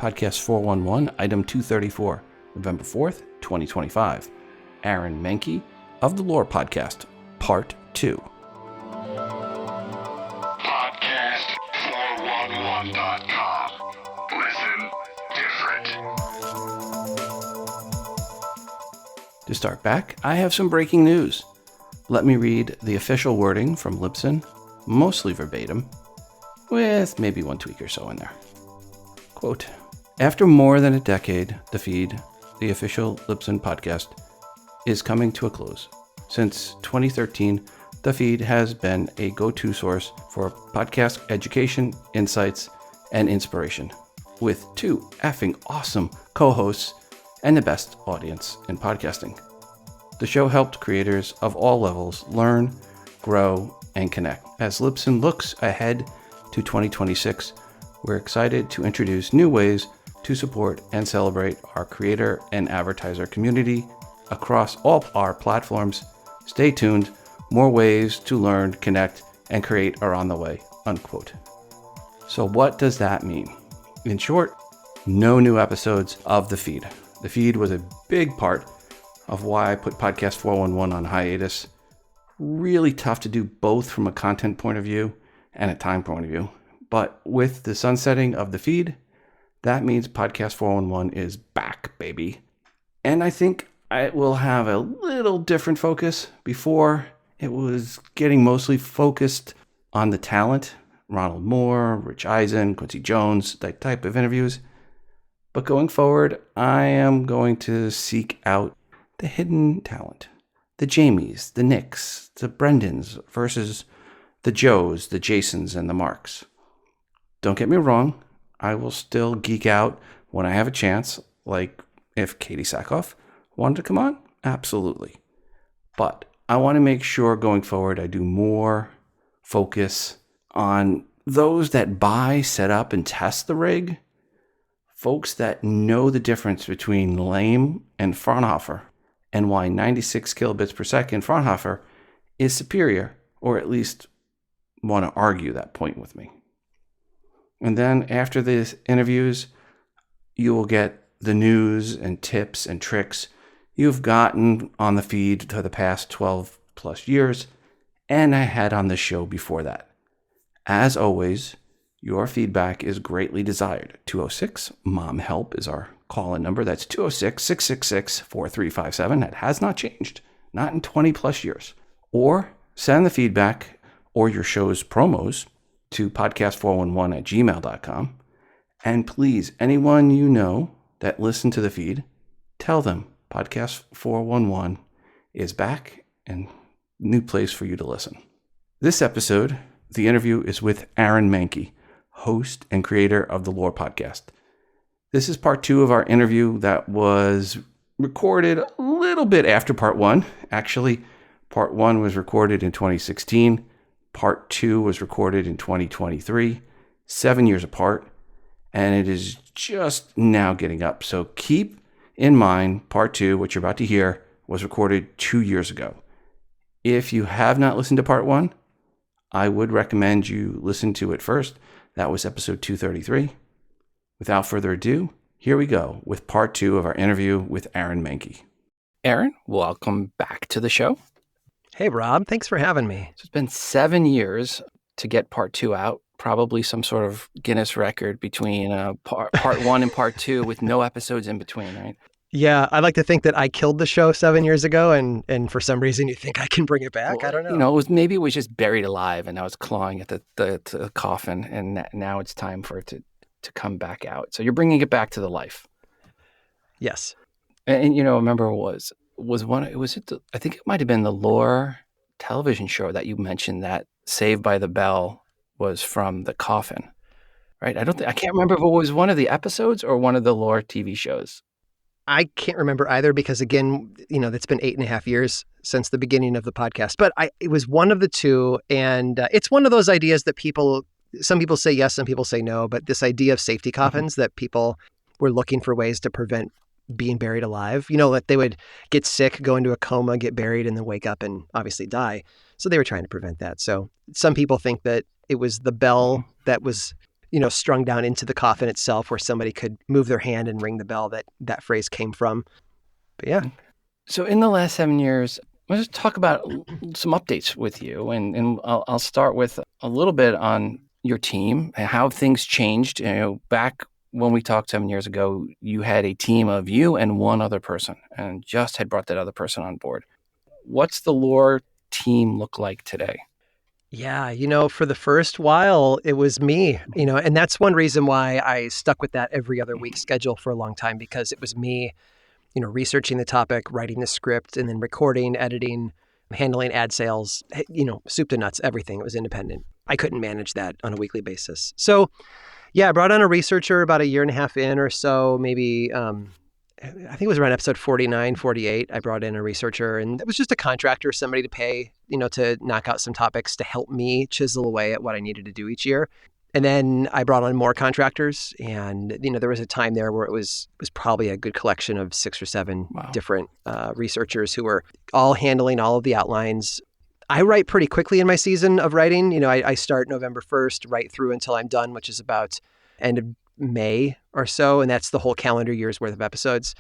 Podcast 411, Item 234, November 4th, 2025. Aaron Mahnke of the Lore Podcast, Part 2. Podcast411.com. Listen different. To start back, I have some breaking news. Let me read the official wording from Libsyn, mostly verbatim, with maybe one tweak or so in there. Quote, after more than a decade, the feed, the official Libsyn podcast, is coming to a close. Since 2013, the feed has been a go-to source for podcast education, insights, and inspiration, with two effing awesome co-hosts and the best audience in podcasting. The show helped creators of all levels learn, grow, and connect. As Libsyn looks ahead to 2026, we're excited to introduce new ways to support and celebrate our creator and advertiser community across all our platforms. Stay tuned. More ways to learn, connect, and create are on the way, unquote. So what does that mean? In short, no new episodes of the feed. The feed was a big part of why I put Podcast 411 on hiatus. Really tough to do both from a content point of view and a time point of view. But with the sunsetting of the feed, that means Podcast 411 is back, baby. And I think I will have a little different focus. Before, it was getting mostly focused on the talent, Ronald Moore, Rich Eisen, Quincy Jones, that type of interviews. But going forward, I am going to seek out the hidden talent, the Jamies, the Nicks, the Brendans versus the Joes, the Jasons, and the Marks. Don't get me wrong, I will still geek out when I have a chance, like if Katie Sackhoff wanted to come on, absolutely. But I want to make sure going forward I do more focus on those that buy, set up, and test the rig, folks that know the difference between lame and Fraunhofer, and why 96 kilobits per second Fraunhofer is superior, or at least want to argue that point with me. And then after these interviews, you will get the news and tips and tricks you've gotten on the feed for the past 12 plus years, and I had on the show before that. As always, your feedback is greatly desired. 206-MOM-HELP is our call-in number. That's 206-666-4357. That has not changed, not in 20 plus years. Or send the feedback or your show's promos to podcast411@gmail.com. And please, anyone you know that listen to the feed, tell them Podcast 411 is back and new place for you to listen. This episode, the interview is with Aaron Mahnke, host and creator of the Lore Podcast. This is part 2 of our interview that was recorded a little bit after part 1. Actually, part 1 was recorded in 2016. Part 2 was recorded in 2023, 7 years apart, and it is just now getting up. So keep in mind, part 2, what you're about to hear, was recorded 2 years ago. If you have not listened to part 1, I would recommend you listen to it first. That was episode 233. Without further ado, here we go with part 2 of our interview with Aaron Mahnke. Aaron, welcome back to the show. Hey, Rob. Thanks for having me. So it's been 7 years to get part 2 out. Probably some sort of Guinness record between part 1 and part 2 with no episodes in between, right? Yeah, I like to think that I killed the show 7 years ago, and for some reason you think I can bring it back. Well, I don't know. Maybe it was just buried alive, and I was clawing at the coffin, and now it's time for it to come back out. So you're bringing it back to the life. Yes. And I remember I think it might have been the Lore television show that you mentioned that Saved by the Bell was from the coffin, right? I can't remember if it was one of the episodes or one of the Lore TV shows. I can't remember either because, again, it's been 8.5 years since the beginning of the podcast. But it was one of the two, and it's one of those ideas that some people say yes, some people say no, but this idea of safety coffins that people were looking for ways to prevent being buried alive, that they would get sick, go into a coma, get buried, and then wake up and obviously die. So they were trying to prevent that. So some people think that it was the bell that was, strung down into the coffin itself where somebody could move their hand and ring the bell that phrase came from. But yeah. So in the last 7 years, let's talk about some updates with you. And I'll start with a little bit on your team and how things changed. Back when we talked 7 years ago, you had a team of you and one other person and just had brought that other person on board. What's the lore team look like today? Yeah, for the first while, it was me, and that's one reason why I stuck with that every other week schedule for a long time, because it was me, researching the topic, writing the script, and then recording, editing, handling ad sales, soup to nuts, everything. It was independent. I couldn't manage that on a weekly basis. So yeah, I brought on a researcher about a year and a half in or so, maybe, I think it was around episode 49, 48. I brought in a researcher, and it was just a contractor, somebody to pay, to knock out some topics to help me chisel away at what I needed to do each year. And then I brought on more contractors, and there was a time there where it was probably a good collection of 6 or 7 different researchers who were all handling all of the outlines. I write pretty quickly in my season of writing. I start November 1st, right through until I'm done, which is about end of May or so, and that's the whole calendar year's worth of episodes.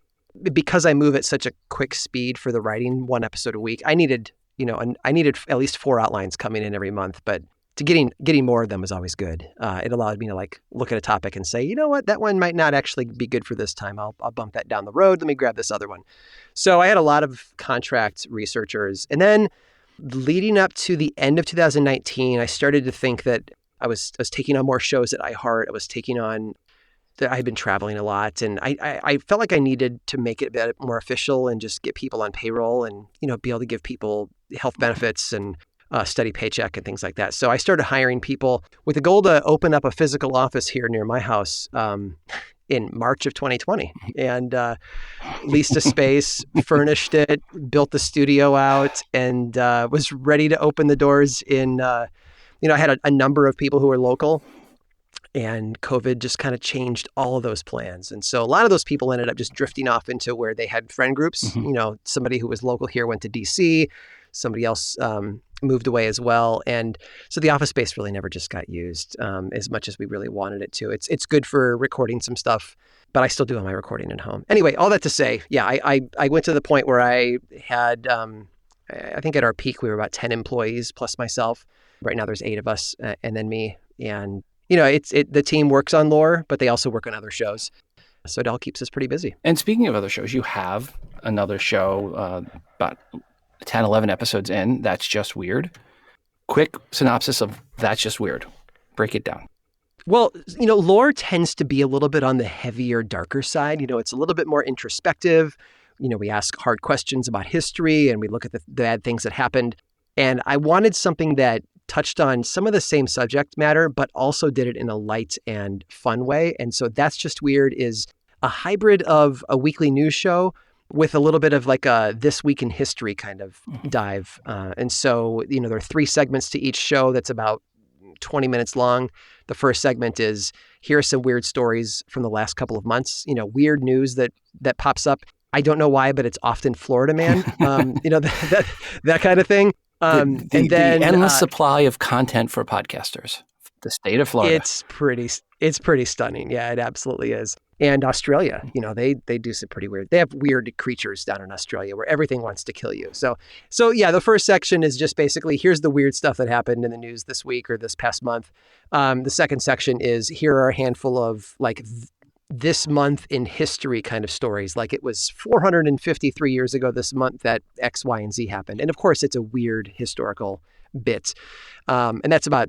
Because I move at such a quick speed for the writing, 1 episode a week, I needed at least 4 outlines coming in every month, but getting more of them was always good. It allowed me to look at a topic and say, you know what, that one might not actually be good for this time. I'll bump that down the road. Let me grab this other one. So I had a lot of contract researchers. And then leading up to the end of 2019, I started to think that I was taking on more shows at iHeart. I had been traveling a lot, and I felt like I needed to make it a bit more official and just get people on payroll and, be able to give people health benefits and a steady paycheck and things like that. So I started hiring people with the goal to open up a physical office here near my house in March of 2020, and leased a space, furnished it, built the studio out, and was ready to open the doors in, I had a number of people who were local. And COVID just kind of changed all of those plans. And so a lot of those people ended up just drifting off into where they had friend groups. Mm-hmm. Somebody who was local here went to DC, somebody else moved away as well. And so the office space really never just got used as much as we really wanted it to. It's good for recording some stuff, but I still do all my recording at home. Anyway, all that to say, yeah, I went to the point where I had, I think at our peak, we were about 10 employees plus myself. Right now there's 8 of us and then me. And the team works on lore, but they also work on other shows. So it all keeps us pretty busy. And speaking of other shows, you have another show about 10, 11 episodes in, That's Just Weird. Quick synopsis of That's Just Weird. Break it down. Well, lore tends to be a little bit on the heavier, darker side. It's a little bit more introspective. We ask hard questions about history and we look at the bad things that happened. And I wanted something that touched on some of the same subject matter, but also did it in a light and fun way. And so That's Just Weird is a hybrid of a weekly news show with a little bit of like a This Week in History kind of dive. And so, there are 3 segments to each show that's about 20 minutes long. The first segment is, here are some weird stories from the last couple of months, weird news that pops up. I don't know why, but it's often Florida Man, that kind of thing. And then the endless supply of content for podcasters, the state of Florida. It's pretty stunning. Yeah, it absolutely is. And Australia, they do some pretty weird. They have weird creatures down in Australia where everything wants to kill you. So yeah, the first section is just basically, here's the weird stuff that happened in the news this week or this past month. The second section is, here are a handful of this month in history kind of stories. Like it was 453 years ago this month that X, Y, and Z happened. And of course, it's a weird historical bit. And that's about,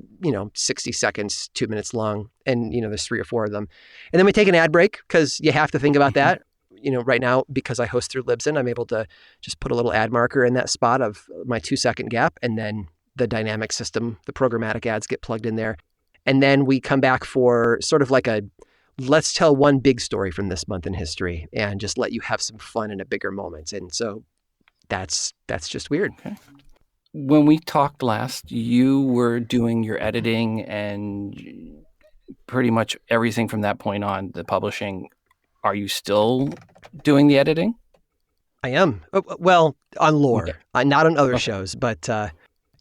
60 seconds, 2 minutes long. And, there's 3 or 4 of them. And then we take an ad break because you have to think about that. Right now, because I host through Libsyn, I'm able to just put a little ad marker in that spot of my 2-second gap. And then the dynamic system, the programmatic ads get plugged in there. And then we come back for sort of like let's tell one big story from this month in history and just let you have some fun in a bigger moment. And so that's just weird. Okay. When we talked last, you were doing your editing and pretty much everything from that point on, the publishing. Are you still doing the editing? I am. Well, on lore, not on other shows, but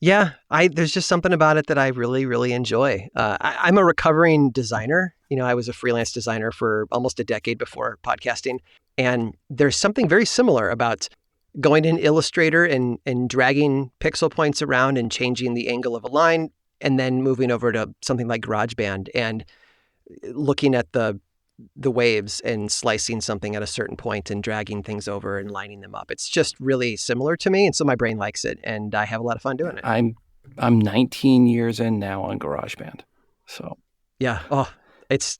Yeah, there's just something about it that I really, really enjoy. I'm a recovering designer. I was a freelance designer for almost a decade before podcasting. And there's something very similar about going in Illustrator and dragging pixel points around and changing the angle of a line, and then moving over to something like GarageBand and looking at the waves and slicing something at a certain point and dragging things over and lining them up. It's just really similar to me. And so my brain likes it, and I have a lot of fun doing it. I'm 19 years in now on GarageBand. So yeah. Oh, it's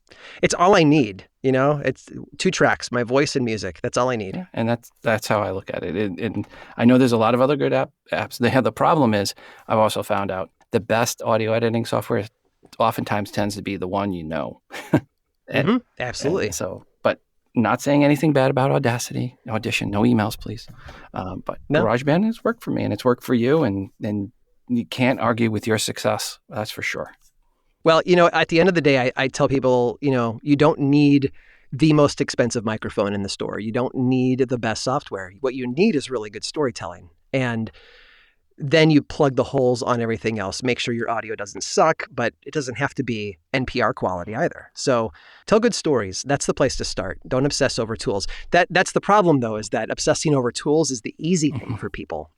all I need. It's 2 tracks, my voice and music. That's all I need. yeah, and that's how I look at it. And I know there's a lot of other good apps. They have the problem is I've also found out the best audio editing software oftentimes tends to be the one And, Absolutely. and so, but not saying anything bad about Audition, no emails, please. But No. GarageBand has worked for me, and it's worked for you, and you can't argue with your success. That's for sure. Well, at the end of the day, I tell people, you don't need the most expensive microphone in the store. You don't need the best software. What you need is really good storytelling. And then you plug the holes on everything else. Make sure your audio doesn't suck, but it doesn't have to be NPR quality either. So tell good stories. That's the place to start. Don't obsess over tools. That's the problem, though, is that obsessing over tools is the easy thing for people.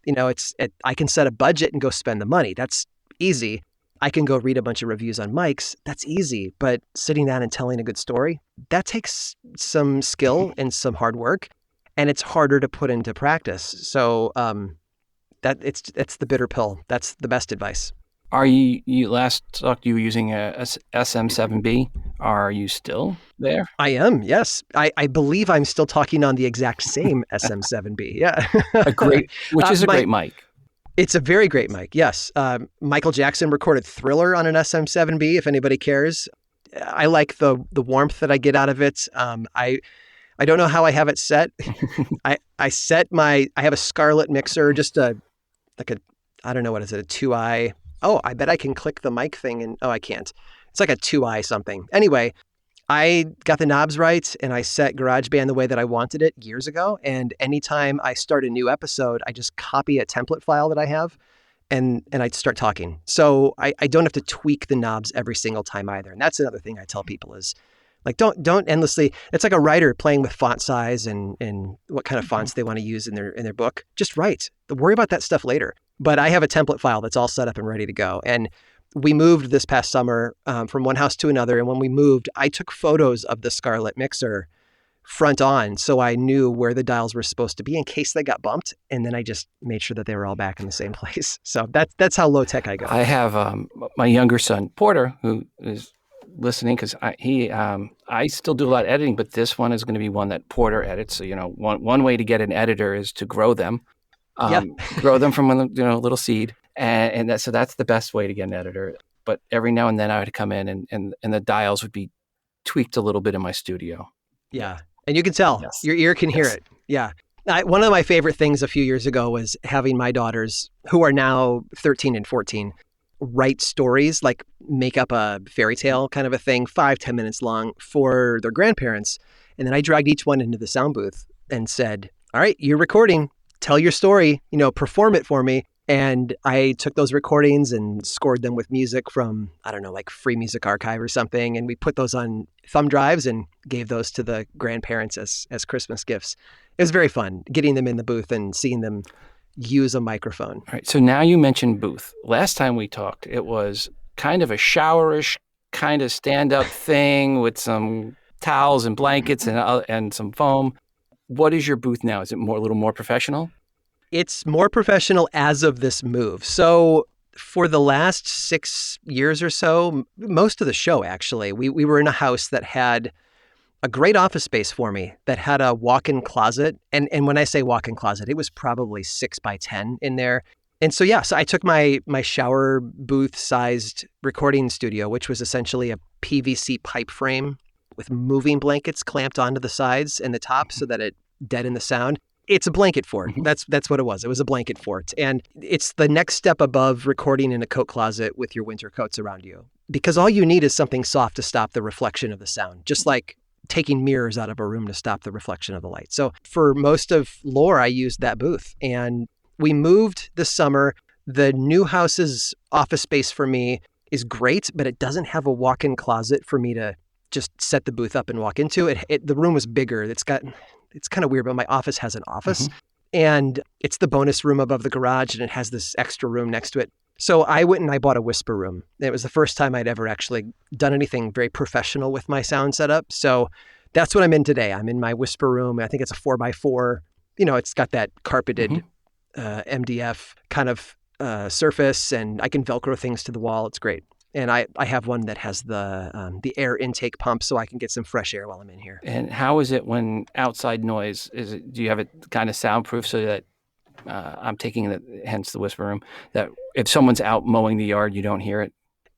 I can set a budget and go spend the money. That's easy. I can go read a bunch of reviews on mics. That's easy. But sitting down and telling a good story, that takes some skill and some hard work, and it's harder to put into practice. So, it's the bitter pill. That's the best advice. Are you last talked you were using a SM7B? Are you still there? I am, yes. I believe I'm still talking on the exact same SM7B. Yeah. Which is a great mic. It's a very great mic, yes. Michael Jackson recorded Thriller on an SM7B, if anybody cares. I like the warmth that I get out of it. I don't know how I have it set. I have a Scarlett mixer, just I don't know, what is it, a 2i? Oh, I bet I can click the mic thing and, I can't. It's like a 2i something. Anyway, I got the knobs right and I set GarageBand the way that I wanted it years ago. And anytime I start a new episode, I just copy a template file that I have and I start talking. So I don't have to tweak the knobs every single time either. And that's another thing I tell people is, like, don't endlessly. It's like a writer playing with font size and what kind of fonts they want to use in their book. Just write. Worry about that stuff later. But I have a template file that's all set up and ready to go. And we moved this past summer from one house to another. And when we moved, I took photos of the Scarlett mixer front on, so I knew where the dials were supposed to be in case they got bumped. And then I just made sure that they were all back in the same place. So that's how low tech I go. I have my younger son Porter, who is listening, because I still do a lot of editing, but this one is going to be one that Porter edits. So one way to get an editor is to grow them, grow them from a little seed, and that's the best way to get an editor. But every now and then I would come in and the dials would be tweaked a little bit in my studio. Yeah, and you can tell. Yes. Your ear can hear it. Yeah. One of my favorite things a few years ago was having my daughters, who are now 13 and 14, write stories, like make up a fairy tale kind of a thing, 5-10 minutes long, for their grandparents. And then I dragged each one into the sound booth and said, all right, you're recording, tell your story, perform it for me. And I took those recordings and scored them with music from, I don't know, like Free Music Archive or something. And we put those on thumb drives and gave those to the grandparents as Christmas gifts. It was very fun getting them in the booth and seeing them use a microphone. All right. So now you mentioned booth. Last time we talked, it was kind of a showerish kind of stand-up thing with some towels and blankets and some foam. What is your booth now? Is it a little more professional? It's more professional as of this move. So for the last 6 years or so, most of the show, actually, we were in a house that had a great office space for me that had a walk-in closet. And when I say walk-in closet, it was probably 6 by 10 in there. And so, so I took my shower booth-sized recording studio, which was essentially a PVC pipe frame with moving blankets clamped onto the sides and the top so that it deadened the sound. It's a blanket fort. That's what it was. It was a blanket fort. And it's the next step above recording in a coat closet with your winter coats around you. Because all you need is something soft to stop the reflection of the sound, just like taking mirrors out of a room to stop the reflection of the light. So for most of Lore, I used that booth. And we moved this summer. The new house's office space for me is great, but it doesn't have a walk-in closet for me to just set the booth up and walk into. The room was bigger. It's kind of weird, but my office has an office. And it's the bonus room above the garage, and it has this extra room next to it. So I went and I bought a whisper room. It was the first time I'd ever actually done anything very professional with my sound setup. So that's what I'm in today. I'm in my whisper room. I think it's a 4x4. It's got that carpeted MDF kind of surface, and I can Velcro things to the wall. It's great. And I have one that has the air intake pump, so I can get some fresh air while I'm in here. And how is it when outside noise? Do you have it kind of soundproof so that I'm taking it, hence the whisper room, that if someone's out mowing the yard, you don't hear it?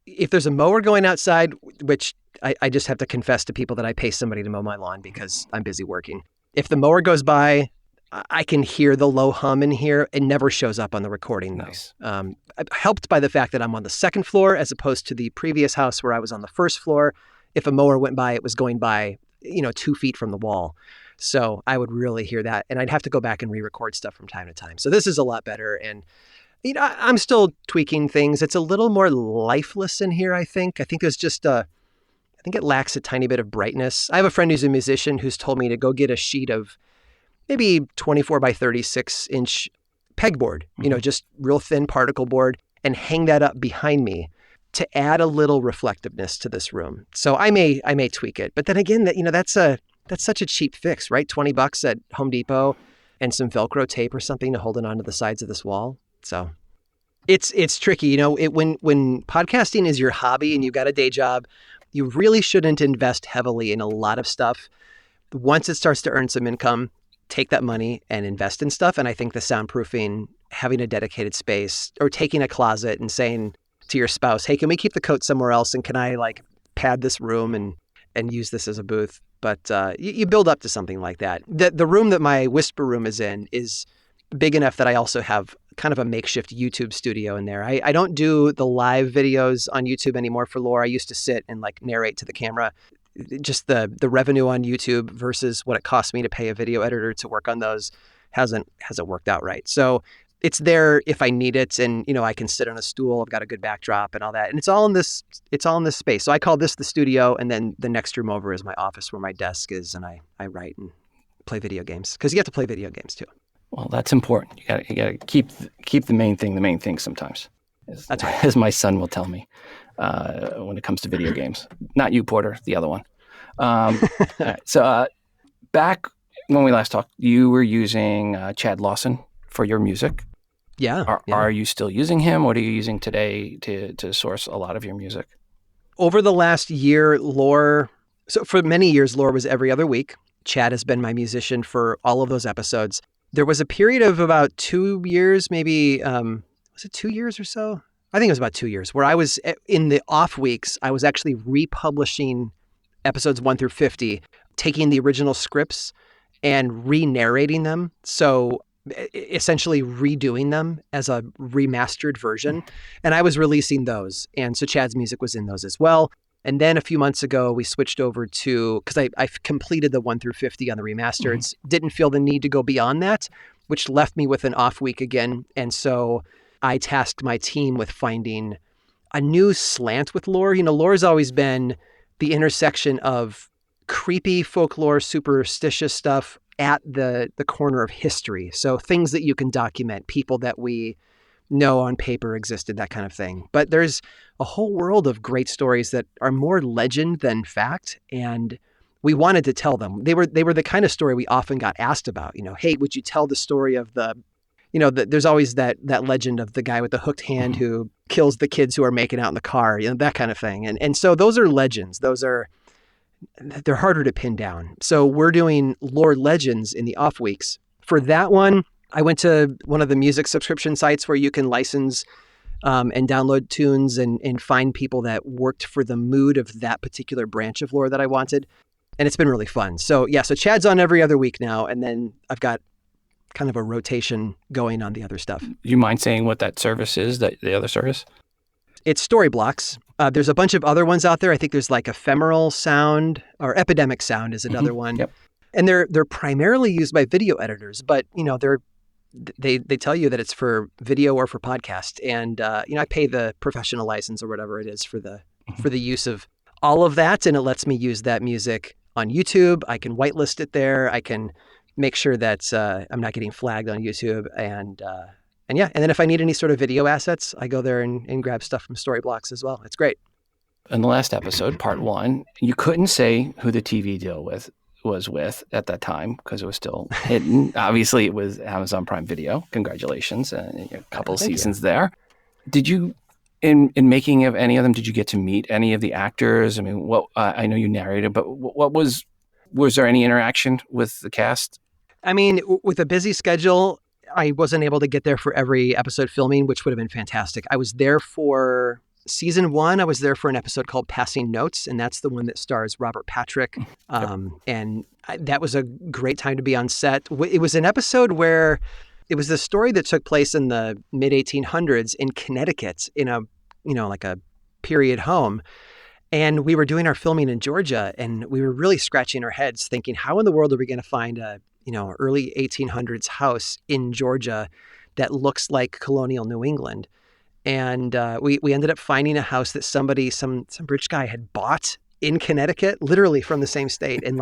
If there's a mower going outside, which I just have to confess to people that I pay somebody to mow my lawn because I'm busy working. If the mower goes by, I can hear the low hum in here. It never shows up on the recording, though. Nice. Helped by the fact that I'm on the second floor as opposed to the previous house where I was on the first floor. If a mower went by, it was going by, 2 feet from the wall. So I would really hear that. And I'd have to go back and re-record stuff from time to time. So this is a lot better. And I'm still tweaking things. It's a little more lifeless in here, I think. I think there's just I think it lacks a tiny bit of brightness. I have a friend who's a musician who's told me to go get a sheet of maybe 24 by 36 inch pegboard, just real thin particle board, and hang that up behind me to add a little reflectiveness to this room. So I may tweak it. But then again, that's such a cheap fix, right? $20 at Home Depot and some Velcro tape or something to hold it onto the sides of this wall. So it's tricky. When podcasting is your hobby and you've got a day job, you really shouldn't invest heavily in a lot of stuff. Once it starts to earn some income, take that money and invest in stuff. And I think the soundproofing, having a dedicated space, or taking a closet and saying to your spouse, hey, can we keep the coat somewhere else? And can I pad this room and use this as a booth? But you build up to something like that. The room that my whisper room is in is big enough that I also have kind of a makeshift YouTube studio in there. I don't do the live videos on YouTube anymore for lore. I used to sit and narrate to the camera. Just the revenue on YouTube versus what it costs me to pay a video editor to work on those hasn't worked out right. So it's there if I need it, and I can sit on a stool. I've got a good backdrop and all that, and it's all in this space. So I call this the studio, and then the next room over is my office where my desk is, and I write and play video games, because you have to play video games too. Well, that's important. You got to keep the main thing sometimes. That's right. As my son will tell me when it comes to video games. Not you, Porter, the other one. All right. So back when we last talked, you were using Chad Lawson for your music. Yeah. Are you still using him? What are you using today to source a lot of your music? Over the last year, so for many years, Lore was every other week. Chad has been my musician for all of those episodes. There was a period of about 2 years, maybe, was it 2 years or so? I think it was about 2 years, where I was in the off weeks, I was actually republishing episodes 1 through 50, taking the original scripts and re-narrating them. So essentially redoing them as a remastered version. And I was releasing those. And so Chad's music was in those as well. And then a few months ago, we switched over to, because I've completed the 1 through 50 on the remasters, didn't feel the need to go beyond that, which left me with an off week again. And so I tasked my team with finding a new slant with lore. Lore's always been the intersection of creepy folklore, superstitious stuff at the corner of history. So things that you can document, people that we know on paper existed, that kind of thing. But there's a whole world of great stories that are more legend than fact, and we wanted to tell them. They were the kind of story we often got asked about. Hey, would you tell the story of there's always that legend of the guy with the hooked hand who kills the kids who are making out in the car, that kind of thing. And so those are legends. They're harder to pin down. So we're doing lore legends in the off weeks. For that one, I went to one of the music subscription sites where you can license and download tunes and find people that worked for the mood of that particular branch of lore that I wanted. And it's been really fun. So Chad's on every other week now. And then I've got kind of a rotation going on the other stuff. You mind saying what that service is, the other service? It's Storyblocks. There's a bunch of other ones out there. I think there's Ephemeral Sound, or Epidemic Sound is another one. Yep. And they're primarily used by video editors, but they're they tell you that it's for video or for podcast. And, I pay the professional license or whatever it is for the use of all of that. And it lets me use that music on YouTube. I can whitelist it there. I can make sure that I'm not getting flagged on YouTube. And then if I need any sort of video assets, I go there and grab stuff from Storyblocks as well. It's great. In the last episode, part 1, you couldn't say who the TV deal was with at that time because it was still hidden. Obviously, it was Amazon Prime Video. Congratulations. A couple of seasons there. Did you, in making of any of them, did you get to meet any of the actors? I mean, I know you narrated, but was there any interaction with the cast? I mean, with a busy schedule, I wasn't able to get there for every episode filming, which would have been fantastic. I was there for season 1. I was there for an episode called Passing Notes, and that's the one that stars Robert Patrick. And that was a great time to be on set. It was an episode where it was the story that took place in the mid 1800s in Connecticut in a period home. And we were doing our filming in Georgia, and we were really scratching our heads thinking, how in the world are we going to find a early 1800s house in Georgia that looks like colonial New England? And we ended up finding a house that some rich guy had bought in Connecticut, literally from the same state, and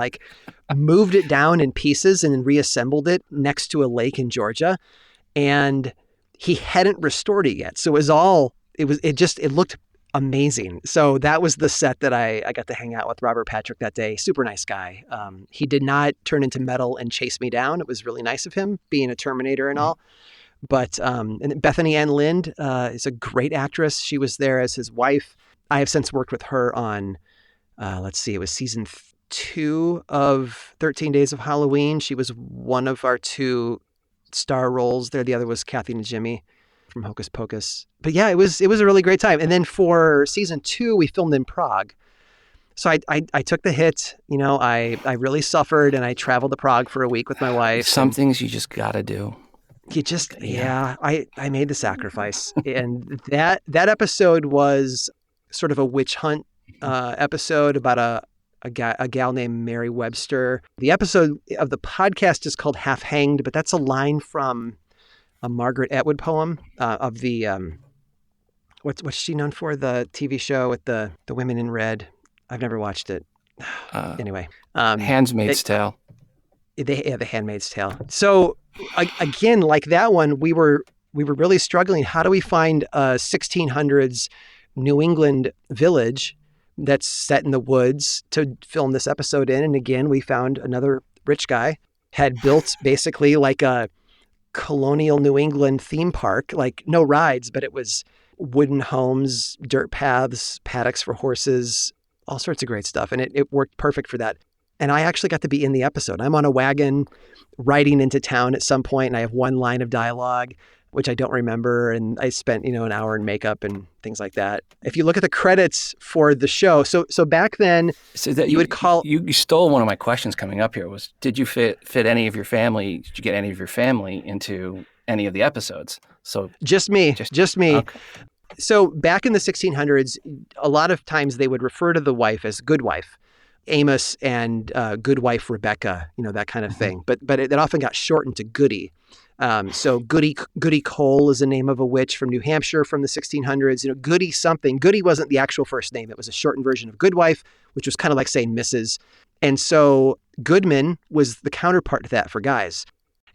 moved it down in pieces and reassembled it next to a lake in Georgia. And he hadn't restored it yet. So it looked amazing. So that was the set that I got to hang out with Robert Patrick that day. Super nice guy. He did not turn into metal and chase me down. It was really nice of him, being a Terminator and all. But and Bethany Ann Lind is a great actress. She was there as his wife. I have since worked with her on, it was season 2 of 13 Days of Halloween. She was one of our 2 star roles there. The other was Kathy and Jimmy from Hocus Pocus. But yeah, it was a really great time. And then for season 2, we filmed in Prague. So I took the hit. I really suffered, and I traveled to Prague for a week with my wife. Some things you just got to do. I made the sacrifice. And that episode was sort of a witch hunt episode about a gal named Mary Webster. The episode of the podcast is called Half Hanged, but that's a line from a Margaret Atwood poem of the, what's she known for? The TV show with the women in red. I've never watched it. Anyway. Handmaid's Tale. The Handmaid's Tale. So again, like that one, we were really struggling. How do we find a 1600s New England village that's set in the woods to film this episode in? And again, we found another rich guy had built basically like a colonial New England theme park, like no rides, but it was wooden homes, dirt paths, paddocks for horses, all sorts of great stuff. And it worked perfect for that. And I actually got to be in the episode. I'm on a wagon riding into town at some point, and I have one line of dialogue, which I don't remember. And I spent, an hour in makeup and things like that. If you look at the credits for the show, so back then, so that you would call... You stole one of my questions coming up here was, did you fit any of your family? Did you get any of your family into any of the episodes? So Just me. Okay. So back in the 1600s, a lot of times they would refer to the wife as good wife. Amos and good wife Rebecca, that kind of thing. But it often got shortened to Goody. So Goody Cole is the name of a witch from New Hampshire from the 1600s. Goody something. Goody wasn't the actual first name. It was a shortened version of good wife, which was kind of like saying Mrs. And so Goodman was the counterpart to that for guys.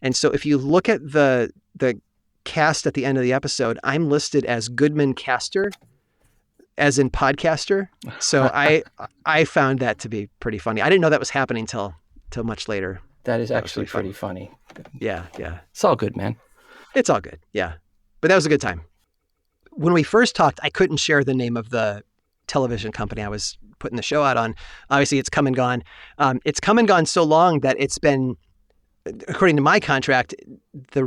And so if you look at the cast at the end of the episode, I'm listed as Goodman Caster, as in podcaster. So I found that to be pretty funny. I didn't know that was happening till much later. That is actually pretty funny. Yeah. It's all good, man. It's all good. Yeah. But that was a good time. When we first talked, I couldn't share the name of the television company I was putting the show out on. Obviously, it's come and gone. It's come and gone so long that it's been, according to my contract, the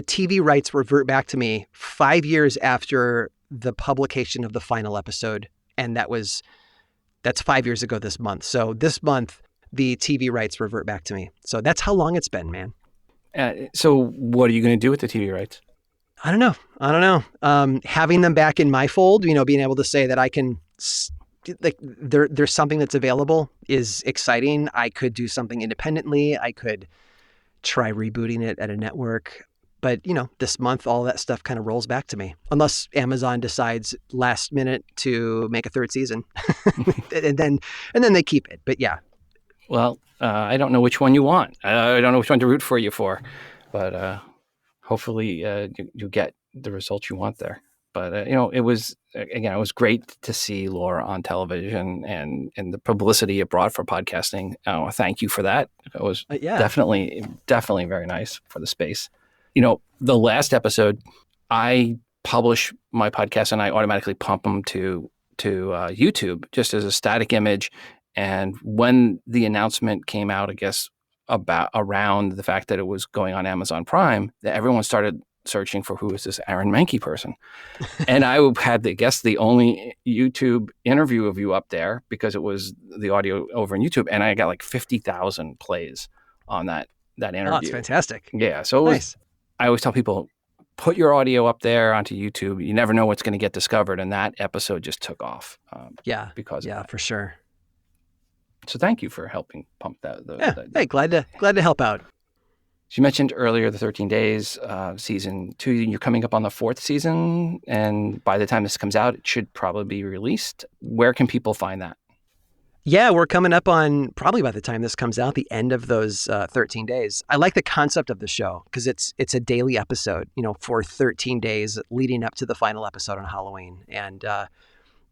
TV rights revert back to me 5 years after the publication of the final episode. And that's 5 years ago this month. So this month, the TV rights revert back to me. So that's how long it's been, man. So what are you going to do with the TV rights? I don't know. Having them back in my fold, being able to say that I can, there's something that's available is exciting. I could do something independently. I could try rebooting it at a network. But, this month, all that stuff kind of rolls back to me, unless Amazon decides last minute to make a third season and then they keep it. But yeah. Well, I don't know which one you want. I don't know which one to root for you for, but hopefully you get the results you want there. But, it was great to see Laura on television and the publicity it brought for podcasting. Thank you for that. It was definitely very nice for the space. The last episode, I publish my podcast and I automatically pump them to YouTube just as a static image. And when the announcement came out, I guess, around the fact that it was going on Amazon Prime, that everyone started searching for who is this Aaron Mahnke person. And I had the only YouTube interview of you up there because it was the audio over on YouTube. And I got like 50,000 plays on that interview. Oh, that's fantastic. Yeah. So it was, I always tell people, put your audio up there onto YouTube. You never know what's going to get discovered. And that episode just took off. Because of that. For sure. So thank you for helping pump that. Hey, glad to help out. So you mentioned earlier the 13 Days season 2. You're coming up on the 4th season, and by the time this comes out, it should probably be released. Where can people find that? Yeah, we're coming up on, probably by the time this comes out, the end of those 13 days. I like the concept of the show because it's a daily episode, for 13 days leading up to the final episode on Halloween. And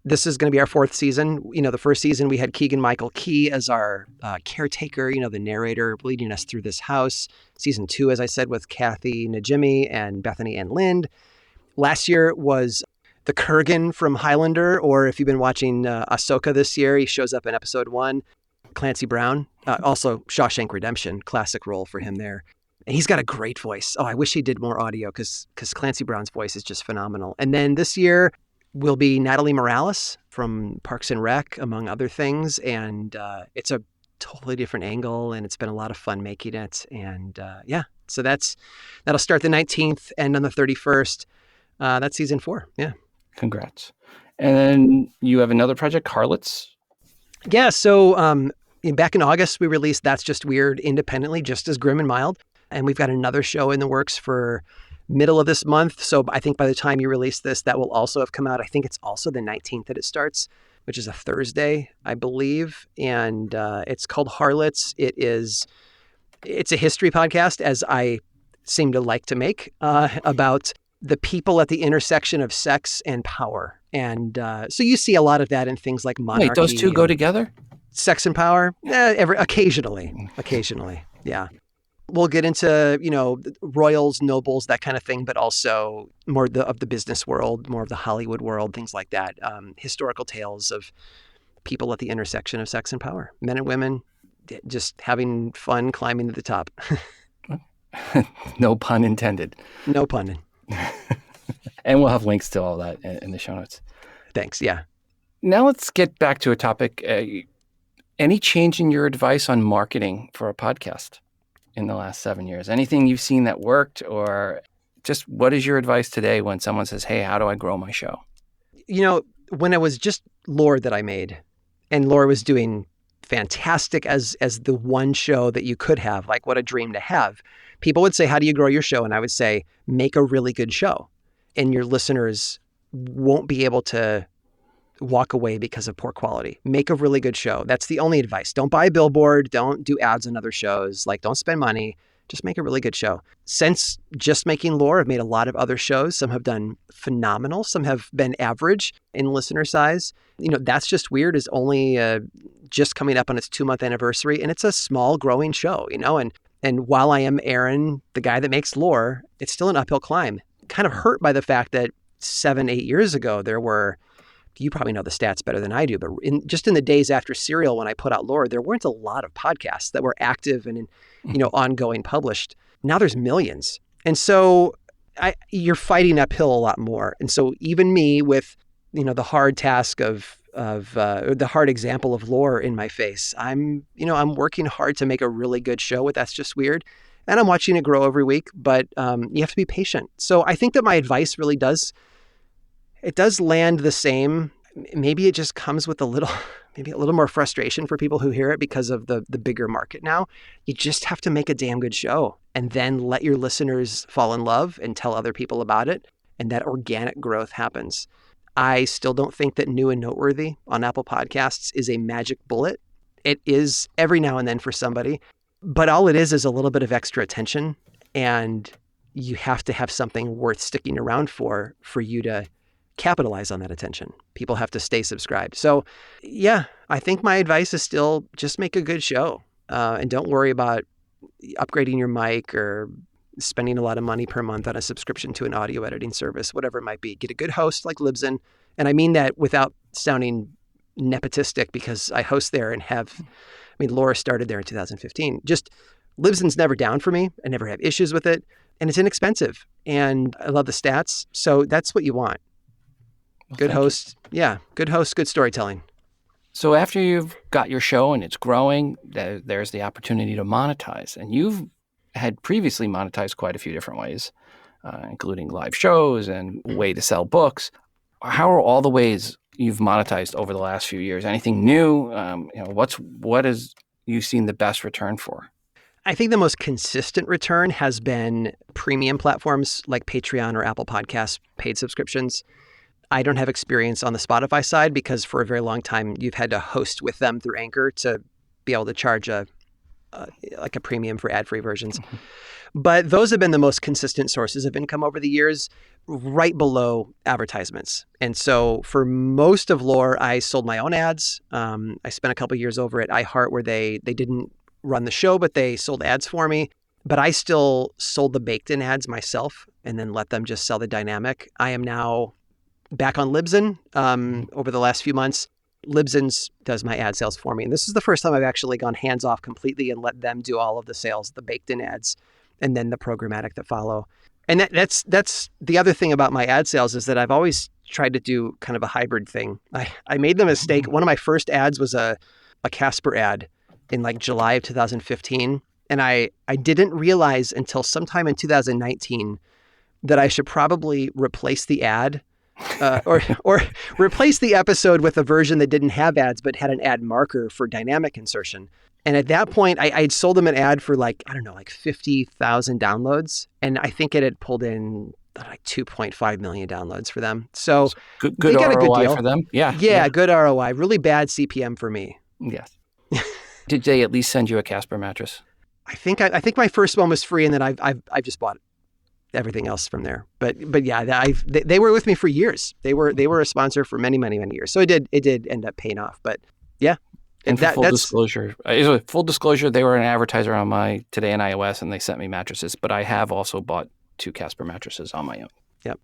this is going to be our 4th season. The first season we had Keegan-Michael Key as our caretaker, the narrator leading us through this house. Season 2, as I said, with Kathy Najimy and Bethany Ann Lind. Last year was the Kurgan from Highlander, or if you've been watching Ahsoka this year, he shows up in episode 1. Clancy Brown, also Shawshank Redemption, classic role for him there. And he's got a great voice. Oh, I wish he did more audio because Clancy Brown's voice is just phenomenal. And then this year will be Natalie Morales from Parks and Rec, among other things. And it's a totally different angle, and it's been a lot of fun making it. And so that'll start the 19th, end on the 31st. That's season 4. Yeah. Congrats. And then you have another project, Harlots. Yeah. So back in August, we released That's Just Weird independently, just as grim and mild. And we've got another show in the works for middle of this month. So I think by the time you release this, that will also have come out. I think it's also the 19th that it starts, which is a Thursday, I believe. And it's called Harlots. It's a history podcast, as I seem to like to make, about the people at the intersection of sex and power. And so you see a lot of that in things like monarchy. Wait, those two go together? Sex and power? Occasionally. Yeah. We'll get into, royals, nobles, that kind of thing, but also more of the business world, more of the Hollywood world, things like that. Historical tales of people at the intersection of sex and power. Men and women just having fun climbing to the top. No pun intended. No pun. And we'll have links to all that in the show notes. Thanks. Yeah. Now let's get back to a topic. Any change in your advice on marketing for a podcast in the last 7 years? Anything you've seen that worked, or just what is your advice today when someone says, hey, how do I grow my show? When it was just Lore that I made, and Lore was doing fantastic as the one show that you could have, like what a dream to have. People would say, how do you grow your show? And I would say, make a really good show. And your listeners won't be able to walk away because of poor quality. Make a really good show. That's the only advice. Don't buy a billboard. Don't do ads on other shows. Don't spend money. Just make a really good show. Since just making Lore, I've made a lot of other shows. Some have done phenomenal. Some have been average in listener size. That's Just Weird is only just coming up on its 2-month anniversary. And it's a small growing show, and while I am Aaron, the guy that makes Lore, it's still an uphill climb. Kind of hurt by the fact that 7-8 years ago, there were, you probably know the stats better than I do, but in the days after Serial, when I put out Lore, there weren't a lot of podcasts that were active and, ongoing published. Now there's millions. And so you're fighting uphill a lot more. And so even me with, the hard task of the hard example of Lore in my face, I'm working hard to make a really good show with That's Just Weird. And I'm watching it grow every week, but you have to be patient. So I think that my advice really does land the same. maybe it just comes with maybe a little more frustration for people who hear it because of the bigger market now. You just have to make a damn good show and then let your listeners fall in love and tell other people about it. And that organic growth happens. I still don't think that new and noteworthy on Apple Podcasts is a magic bullet. It is every now and then for somebody, but all it is a little bit of extra attention, and you have to have something worth sticking around for you to capitalize on that attention. People have to stay subscribed. So yeah, I think my advice is still just make a good show, and don't worry about upgrading your mic or spending a lot of money per month on a subscription to an audio editing service, whatever it might be. Get a good host like Libsyn. And I mean that without sounding nepotistic, because I host there and Laura started there in 2015. Just Libsyn's never down for me. I never have issues with it. And it's inexpensive. And I love the stats. So that's what you want. Well, good host. Yeah. Good host, good storytelling. So after you've got your show and it's growing, there's the opportunity to monetize. And you've had previously monetized quite a few different ways, including live shows and way to sell books. How are all the ways you've monetized over the last few years? Anything new? What has you seen the best return for? I think the most consistent return has been premium platforms like Patreon or Apple Podcasts paid subscriptions. I don't have experience on the Spotify side because for a very long time you've had to host with them through Anchor to be able to charge a premium for ad-free versions. Mm-hmm. But those have been the most consistent sources of income over the years, right below advertisements. And so for most of Lore, I sold my own ads. I spent a couple of years over at iHeart where they didn't run the show, but they sold ads for me. But I still sold the baked-in ads myself and then let them just sell the dynamic. I am now back on Libsyn over the last few months. Libsyn does my ad sales for me. And this is the first time I've actually gone hands off completely and let them do all of the sales, the baked in ads, and then the programmatic that follow. And that's the other thing about my ad sales is that I've always tried to do kind of a hybrid thing. I made the mistake. One of my first ads was a Casper ad in like July of 2015. And I didn't realize until sometime in 2019 that I should probably replace the ad or replace the episode with a version that didn't have ads but had an ad marker for dynamic insertion. And at that point, I had sold them an ad for like 50,000 downloads. And I think it had pulled in like 2.5 million downloads for them. So good they got ROI a good deal for them. Yeah. Good ROI. Really bad CPM for me. Yes. Did they at least send you a Casper mattress? I think my first one was free, and then I've just bought everything else from there. But yeah, they were with me for years. They were a sponsor for many years. So it did end up paying off. But yeah. And for full disclosure, they were an advertiser on my Today in iOS, and they sent me mattresses. But I have also bought 2 Casper mattresses on my own. Yep.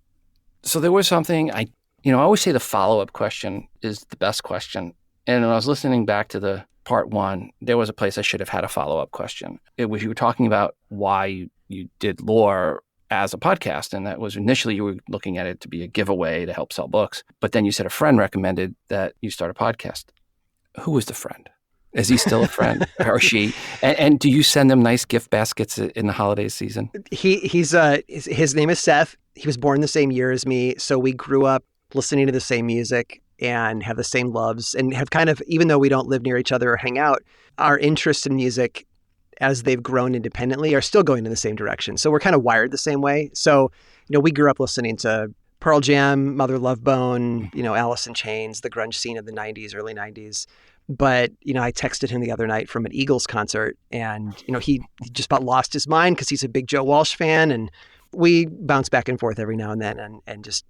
So there was something I always say the follow-up question is the best question. And when I was listening back to the part 1, there was a place I should have had a follow-up question. It was, you were talking about why you did Lore as a podcast, and that was initially you were looking at it to be a giveaway to help sell books. But then you said a friend recommended that you start a podcast. Who was the friend? Is he still a friend or she? And do you send them nice gift baskets in the holiday season? His name is Seth. He was born the same year as me. So we grew up listening to the same music and have the same loves and have kind of, even though we don't live near each other or hang out, our interests in music as they've grown independently are still going in the same direction. So we're kind of wired the same way. So, we grew up listening to Pearl Jam, Mother Love Bone, Alice in Chains, the grunge scene of the 90s, early 90s. But, I texted him the other night from an Eagles concert and, he just about lost his mind because he's a big Joe Walsh fan. And we bounce back and forth every now and then and just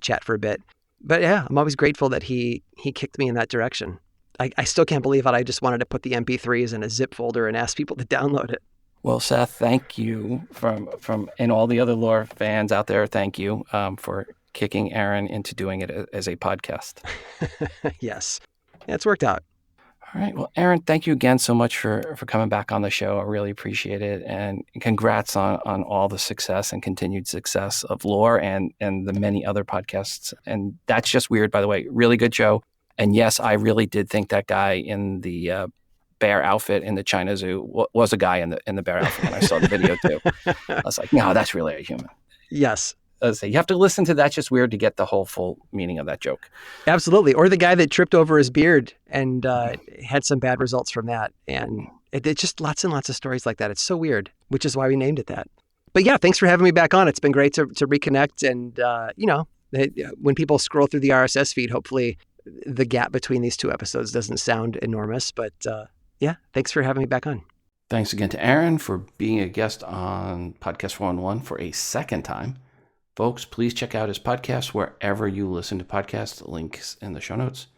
chat for a bit. But yeah, I'm always grateful that he kicked me in that direction. I still can't believe it. I just wanted to put the MP3s in a zip folder and ask people to download it. Well, Seth, thank you from and all the other Lore fans out there. Thank you for kicking Aaron into doing it as a podcast. Yes, it's worked out. All right. Well, Aaron, thank you again so much for coming back on the show. I really appreciate it. And congrats on all the success and continued success of Lore and the many other podcasts. And That's Just Weird, by the way. Really good show. And yes, I really did think that guy in the bear outfit in the China Zoo was a guy in the bear outfit when I saw the video too. I was like, no, that's really a human. Yes. say you have to listen to That's Just Weird to get the whole full meaning of that joke. Absolutely. Or the guy that tripped over his beard and had some bad results from that. And it's just lots and lots of stories like that. It's so weird, which is why we named it that. But yeah, thanks for having me back on. It's been great to reconnect. And, when people scroll through the RSS feed, hopefully the gap between these two episodes doesn't sound enormous. But yeah, thanks for having me back on. Thanks again to Aaron for being a guest on Podcast 411 for a second time. Folks, please check out his podcast wherever you listen to podcasts. Links in the show notes.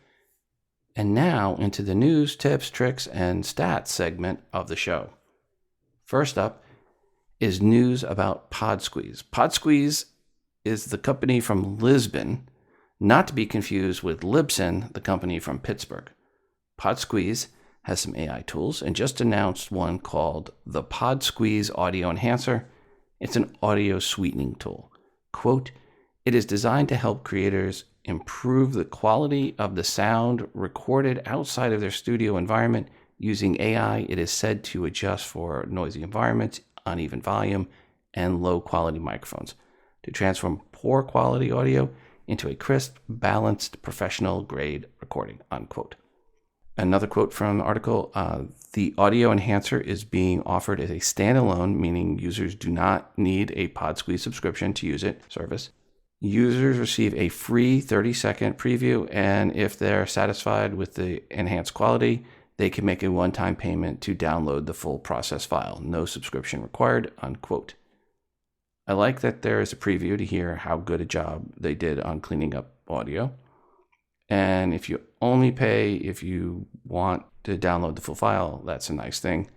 And now into the news, tips, tricks, and stats segment of the show. First up is news about PodSqueeze. PodSqueeze is the company from Lisbon, not to be confused with Libsyn, the company from Pittsburgh. PodSqueeze has some AI tools and just announced one called the PodSqueeze Audio Enhancer. It's an audio sweetening tool. Quote, it is designed to help creators improve the quality of the sound recorded outside of their studio environment. Using AI, it is said to adjust for noisy environments, uneven volume, and low quality microphones to transform poor quality audio into a crisp, balanced, professional grade recording, unquote. Another quote from the article, the audio enhancer is being offered as a standalone, meaning users do not need a PodSqueeze subscription to use it service. Users receive a free 30-second preview, and if they're satisfied with the enhanced quality, they can make a one-time payment to download the full process file. No subscription required, unquote. I like that there is a preview to hear how good a job they did on cleaning up audio. And if you only pay if you want to download the full file, that's a nice thing.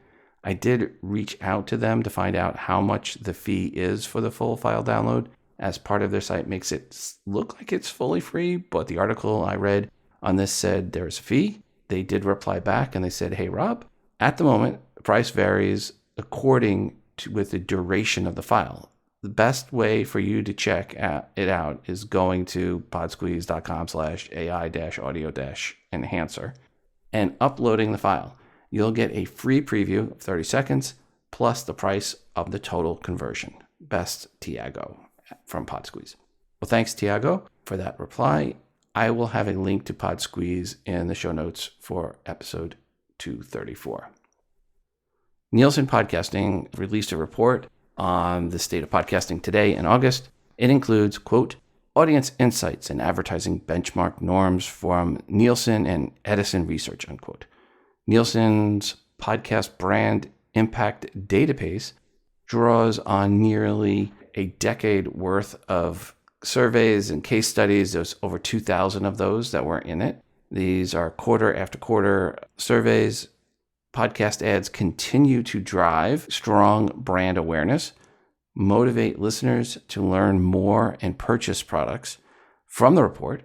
I did reach out to them to find out how much the fee is for the full file download, as part of their site makes it look like it's fully free, but the article I read on this said there's a fee. They did reply back and they said, hey, Rob, at the moment, the price varies according to with the duration of the file. The best way for you to check it out is going to podsqueeze.com/AI-audio-enhancer and uploading the file. You'll get a free preview of 30 seconds plus the price of the total conversion. Best, Tiago from PodSqueeze. Well, thanks, Tiago, for that reply. I will have a link to PodSqueeze in the show notes for episode 234. Nielsen Podcasting released a report on the state of podcasting today in August. It includes, quote, audience insights and advertising benchmark norms from Nielsen and Edison Research, unquote. Nielsen's podcast brand impact database draws on nearly a decade worth of surveys and case studies. There's over 2,000 of those that were in it. These are quarter after quarter surveys. Podcast ads continue to drive strong brand awareness, motivate listeners to learn more and purchase products. From the report,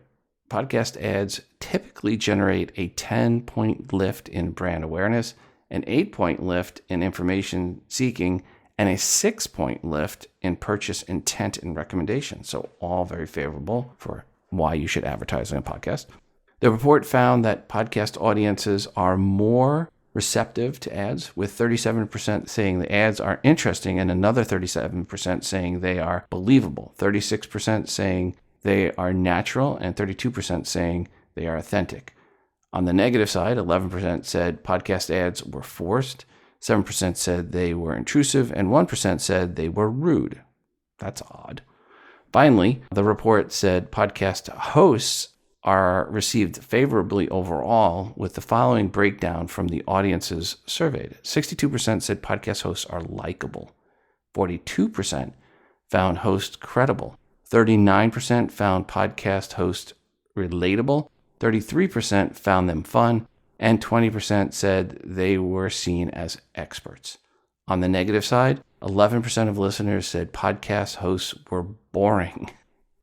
podcast ads typically generate a 10-point lift in brand awareness, an 8-point lift in information seeking, and a 6-point lift in purchase intent and recommendation. So all very favorable for why you should advertise on a podcast. The report found that podcast audiences are more receptive to ads, with 37% saying the ads are interesting and another 37% saying they are believable, 36% saying they are natural, and 32% saying they are authentic. On the negative side, 11% said podcast ads were forced, 7% said they were intrusive, and 1% said they were rude. That's odd. Finally, the report said podcast hosts are received favorably overall, with the following breakdown from the audiences surveyed. 62% said podcast hosts are likable. 42% found hosts credible. 39% found podcast hosts relatable. 33% found them fun. And 20% said they were seen as experts. On the negative side, 11% of listeners said podcast hosts were boring,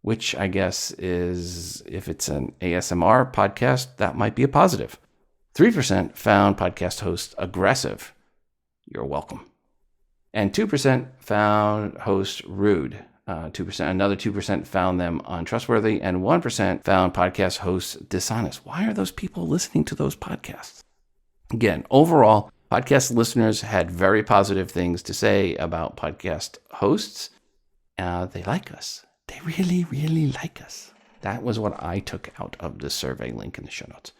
which I guess is, if it's an ASMR podcast, that might be a positive. 3% found podcast hosts aggressive. You're welcome. And 2% found hosts rude. 2%, another 2% found them untrustworthy, and 1% found podcast hosts dishonest. Why are those people listening to those podcasts? Again, overall, podcast listeners had very positive things to say about podcast hosts. They like us. They really, really like us. That was what I took out of the survey link in the show notes.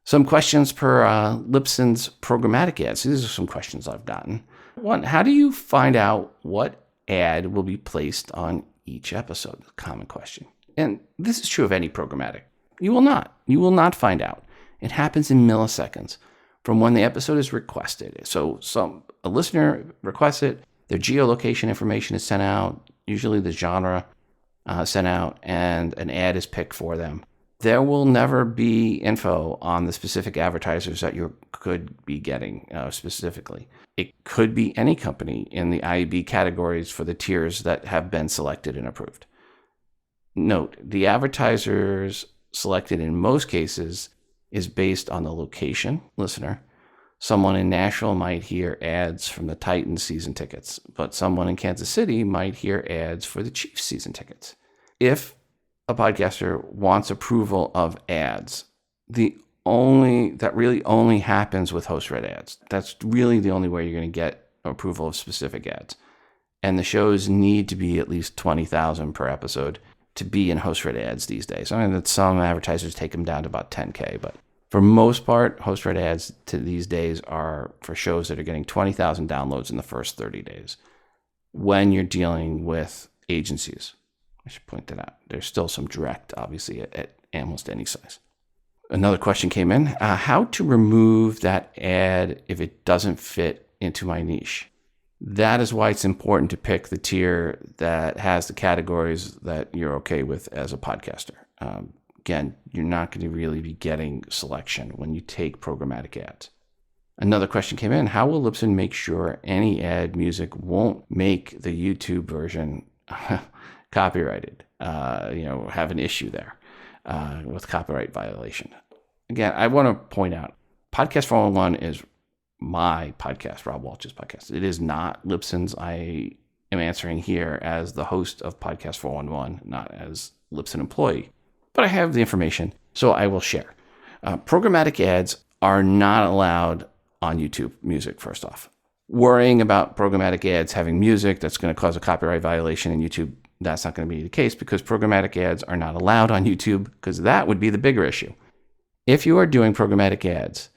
Some questions per Libsyn's programmatic ads. These are some questions I've gotten. One, how do you find out what ad will be placed on each episode? Common question. And this is true of any programmatic. You will not. You will not find out. It happens in milliseconds from when the episode is requested. So a listener requests it, their geolocation information is sent out, usually the genre sent out, and an ad is picked for them. There will never be info on the specific advertisers that you could be getting specifically. It could be any company in the IAB categories for the tiers that have been selected and approved. Note, the advertisers selected in most cases is based on the location, listener. Someone in Nashville might hear ads from the Titans season tickets, but someone in Kansas City might hear ads for the Chiefs season tickets. If a podcaster wants approval of ads, that really only happens with host-read ads. That's really the only way you're going to get approval of specific ads. And the shows need to be at least 20,000 per episode to be in host-read ads these days. I mean, that some advertisers take them down to about 10K, but for most part, host-read ads these days are for shows that are getting 20,000 downloads in the first 30 days. When you're dealing with agencies, I should point that out. There's still some direct, obviously, at almost any size. Another question came in. How to remove that ad if it doesn't fit into my niche? That is why it's important to pick the tier that has the categories that you're okay with as a podcaster. Again, you're not going to really be getting selection when you take programmatic ads. Another question came in. How will Libsyn make sure any ad music won't make the YouTube version copyrighted, have an issue there with copyright violation? Again, I want to point out, Podcast 411 is my podcast, Rob Walsh's podcast. It is not Libsyn's. I am answering here as the host of Podcast 411, not as Libsyn employee. But I have the information, so I will share. Programmatic ads are not allowed on YouTube Music, first off. Worrying about programmatic ads having music that's going to cause a copyright violation in YouTube, that's not going to be the case because programmatic ads are not allowed on YouTube because that would be the bigger issue. If you are doing programmatic ads,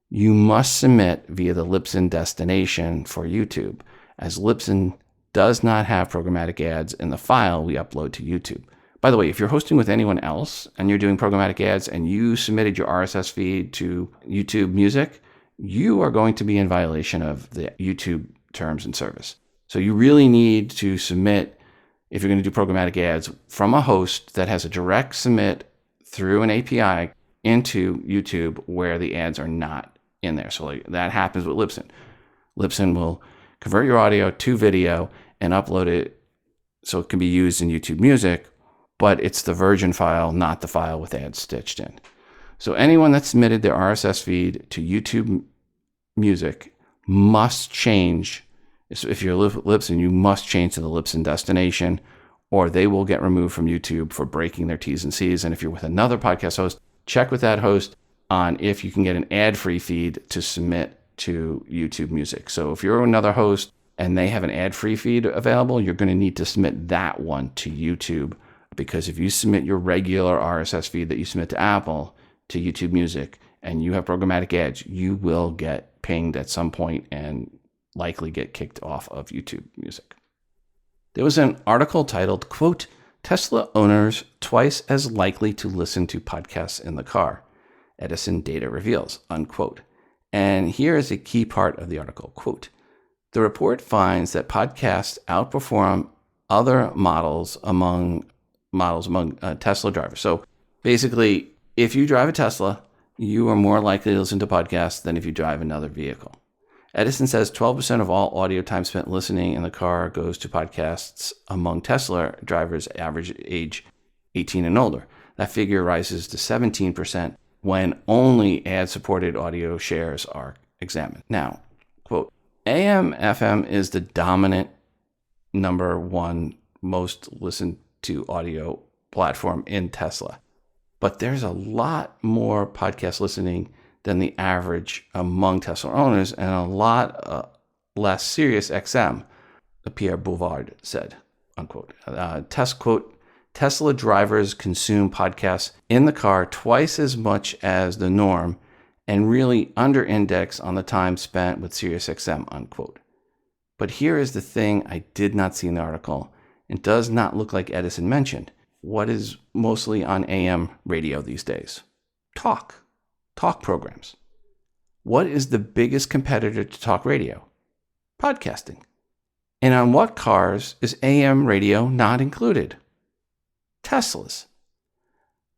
you must submit via the Libsyn destination for YouTube, as Libsyn does not have programmatic ads in the file we upload to YouTube. By the way, if you're hosting with anyone else and you're doing programmatic ads and you submitted your RSS feed to YouTube Music, you are going to be in violation of the YouTube terms and service. So you really need to submit, if you're going to do programmatic ads, from a host that has a direct submit through an API into YouTube where the ads are not in there. So that happens with Libsyn. Libsyn will convert your audio to video and upload it so it can be used in YouTube Music, but it's the virgin file, not the file with ads stitched in. So anyone that submitted their RSS feed to YouTube Music must change. If you're Libsyn, you must change to the Libsyn destination, or they will get removed from YouTube for breaking their T's and C's. And if you're with another podcast host, check with that host on if you can get an ad-free feed to submit to YouTube Music. So if you're another host and they have an ad-free feed available, you're going to need to submit that one to YouTube, because if you submit your regular RSS feed that you submit to Apple to YouTube Music and you have programmatic ads, you will get pinged at some point and likely get kicked off of YouTube Music. There was an article titled, quote, Tesla owners twice as likely to listen to podcasts in the car. Edison data reveals, unquote. And here is a key part of the article, quote, the report finds that podcasts outperform other models among Tesla drivers. So basically, if you drive a Tesla, you are more likely to listen to podcasts than if you drive another vehicle. Edison says 12% of all audio time spent listening in the car goes to podcasts among Tesla drivers average age 18 and older. That figure rises to 17% when only ad-supported audio shares are examined. Now, quote, AM/FM is the dominant number one most listened to audio platform in Tesla. But there's a lot more podcast listening than the average among Tesla owners and a lot less Sirius XM, Pierre Bouvard said, unquote. Tesla drivers consume podcasts in the car twice as much as the norm and really under-index on the time spent with SiriusXM, unquote. But here is the thing I did not see in the article. It does not look like Edison mentioned. What is mostly on AM radio these days? Talk programs. What is the biggest competitor to talk radio? Podcasting. And on what cars is AM radio not included? Teslas.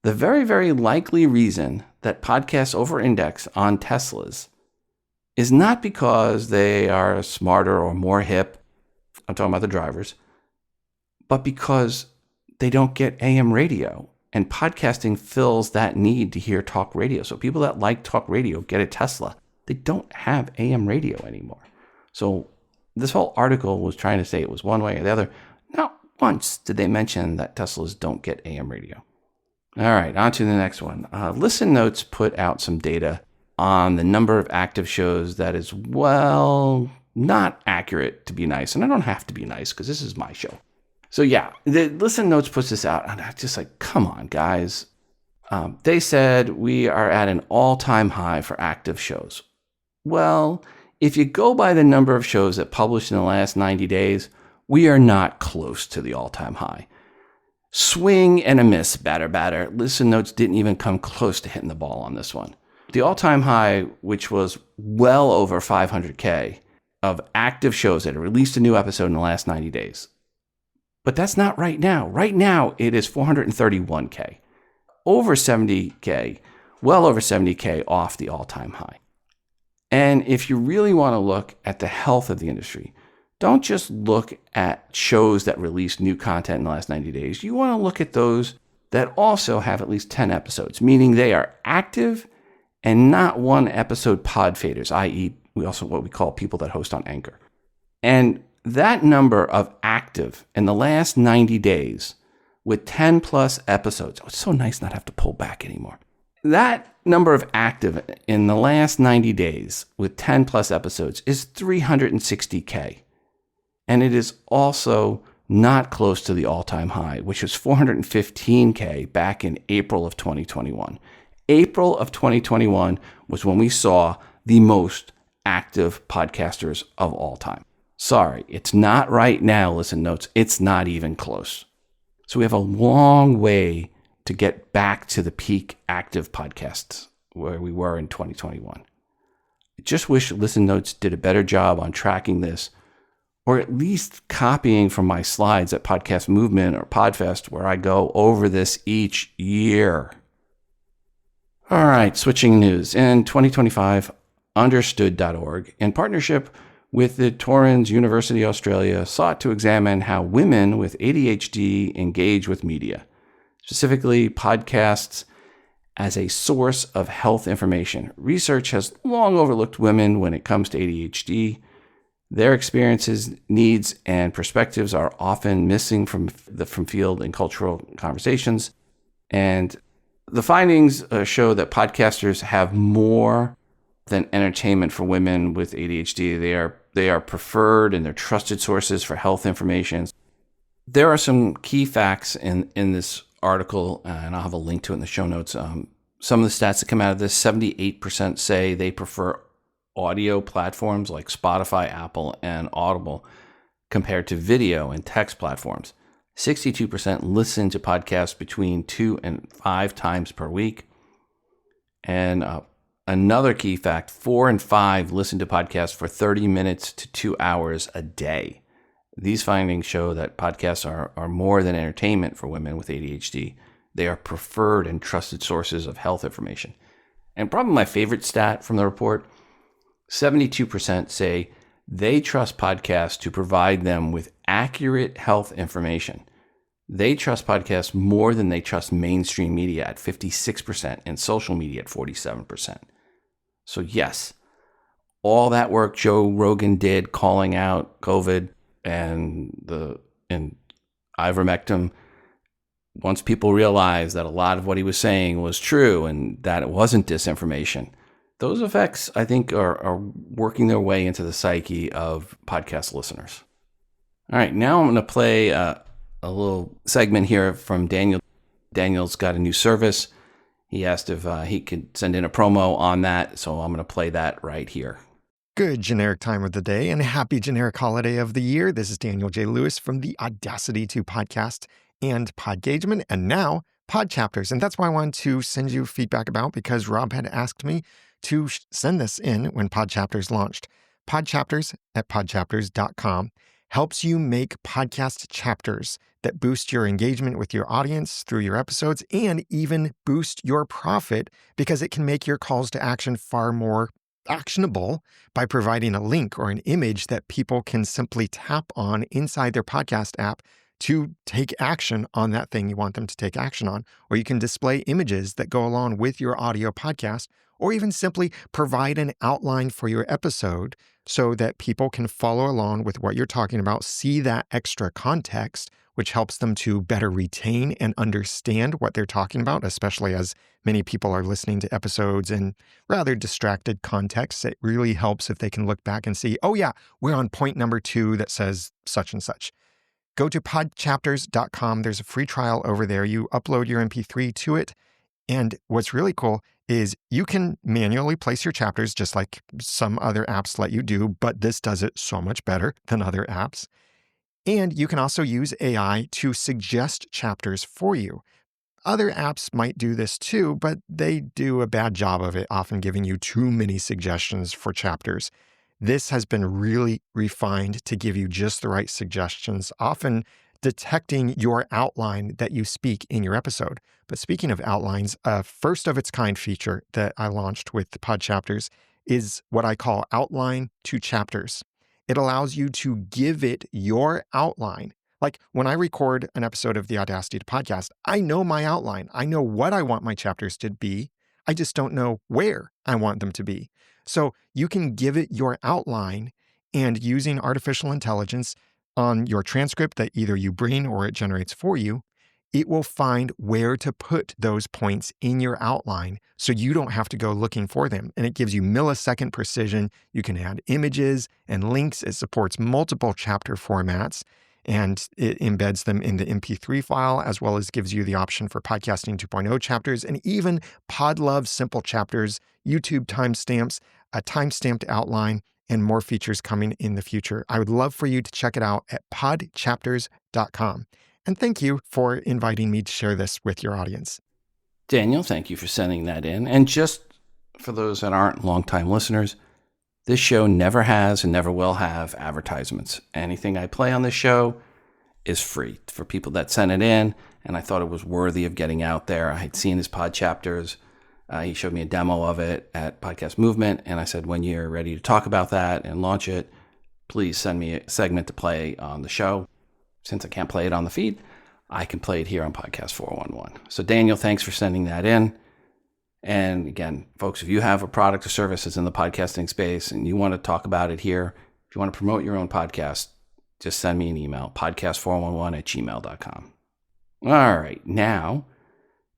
The very, very likely reason that podcasts over-index on Teslas is not because they are smarter or more hip, I'm talking about the drivers, but because they don't get AM radio. And podcasting fills that need to hear talk radio. So people that like talk radio get a Tesla. They don't have AM radio anymore. So this whole article was trying to say it was one way or the other. Not once did they mention that Teslas don't get AM radio. All right, on to the next one. Listen Notes put out some data on the number of active shows that is, well, not accurate, to be nice. And I don't have to be nice because this is my show. So yeah, the Listen Notes puts this out, and I'm just like, come on, guys. They said we are at an all-time high for active shows. Well, if you go by the number of shows that published in the last 90 days, we are not close to the all-time high. Swing and a miss, batter. Listen Notes didn't even come close to hitting the ball on this one. The all-time high, which was well over 500K of active shows that have released a new episode in the last 90 days. But that's not right now. Right now, it is 431K. Over 70K, well over 70K off the all-time high. And if you really want to look at the health of the industry, don't just look at shows that release new content in the last 90 days. You want to look at those that also have at least 10 episodes, meaning they are active and not one episode pod faders, i.e. we also what we call people that host on Anchor. And that number of active in the last 90 days with 10 plus episodes, it's so nice not have to pull back anymore. That number of active in the last 90 days with 10 plus episodes is 360K. And it is also not close to the all-time high, which was 415K back in April of 2021. April of 2021 was when we saw the most active podcasters of all time. Sorry, it's not right now, Listen Notes. It's not even close. So we have a long way to get back to the peak active podcasts where we were in 2021. I just wish Listen Notes did a better job on tracking this, or at least copying from my slides at Podcast Movement or Podfest, where I go over this each year. All right, switching news. In 2025, Understood.org, in partnership with the Torrens University Australia, sought to examine how women with ADHD engage with media, specifically podcasts, as a source of health information. Research has long overlooked women when it comes to ADHD. Their experiences, needs, and perspectives are often missing from field and cultural conversations. And the findings show that podcasters have more than entertainment for women with ADHD. They are preferred and they're trusted sources for health information. There are some key facts in this article, and I'll have a link to it in the show notes. Some of the stats that come out of this: 78% say they prefer audio platforms like Spotify, Apple, and Audible compared to video and text platforms. 62% listen to podcasts between 2 and 5 times per week. And another key fact, 4 and 5 listen to podcasts for 30 minutes to 2 hours a day. These findings show that podcasts are more than entertainment for women with ADHD. They are preferred and trusted sources of health information. And probably my favorite stat from the report, 72% say they trust podcasts to provide them with accurate health information. They trust podcasts more than they trust mainstream media at 56% and social media at 47%. So yes, all that work Joe Rogan did calling out COVID and ivermectin, once people realized that a lot of what he was saying was true and that it wasn't disinformation, those effects, I think, are working their way into the psyche of podcast listeners. All right, now I'm going to play a little segment here from Daniel. Daniel's got a new service. He asked if he could send in a promo on that, so I'm going to play that right here. Good generic time of the day and happy generic holiday of the year. This is Daniel J. Lewis from the Audacity to Podcast and Podgagement, and now Pod Chapters. And that's why I wanted to send you feedback about, because Rob had asked me to send this in when Pod Chapters launched. Pod Chapters at podchapters.com helps you make podcast chapters that boost your engagement with your audience through your episodes and even boost your profit, because it can make your calls to action far more actionable by providing a link or an image that people can simply tap on inside their podcast app to take action on that thing you want them to take action on. Or you can display images that go along with your audio podcast, or even simply provide an outline for your episode so that people can follow along with what you're talking about, see that extra context, which helps them to better retain and understand what they're talking about, especially as many people are listening to episodes in rather distracted contexts. It really helps if they can look back and see, oh yeah, we're on point number 2 that says such and such. Go to podchapters.com. There's a free trial over there. You upload your MP3 to it. And what's really cool is you can manually place your chapters just like some other apps let you do, but this does it so much better than other apps. And you can also use AI to suggest chapters for you. Other apps might do this too, but they do a bad job of it, often giving you too many suggestions for chapters. This has been really refined to give you just the right suggestions, often detecting your outline that you speak in your episode. But speaking of outlines, a first of its kind feature that I launched with the Pod Chapters is what I call Outline to Chapters. It allows you to give it your outline. Like when I record an episode of the Audacity to Podcast, I know my outline. I know what I want my chapters to be. I just don't know where I want them to be. So you can give it your outline, and using artificial intelligence on your transcript that either you bring or it generates for you, it will find where to put those points in your outline so you don't have to go looking for them. And it gives you millisecond precision. You can add images and links. It supports multiple chapter formats, and it embeds them in the MP3 file, as well as gives you the option for Podcasting 2.0 chapters and even Podlove simple chapters, YouTube timestamps, a timestamped outline, and more features coming in the future. I would love for you to check it out at podchapters.com. And thank you for inviting me to share this with your audience. Daniel, thank you for sending that in. And just for those that aren't longtime listeners, this show never has and never will have advertisements. Anything I play on this show is free for people that sent it in, and I thought it was worthy of getting out there. I had seen his Pod Chapters. He showed me a demo of it at Podcast Movement, and I said, when you're ready to talk about that and launch it, please send me a segment to play on the show. Since I can't play it on the feed, I can play it here on Podcast 411. So Daniel, thanks for sending that in. And again, folks, if you have a product or service that's in the podcasting space and you want to talk about it here, if you want to promote your own podcast, just send me an email, podcast411@gmail.com. All right, now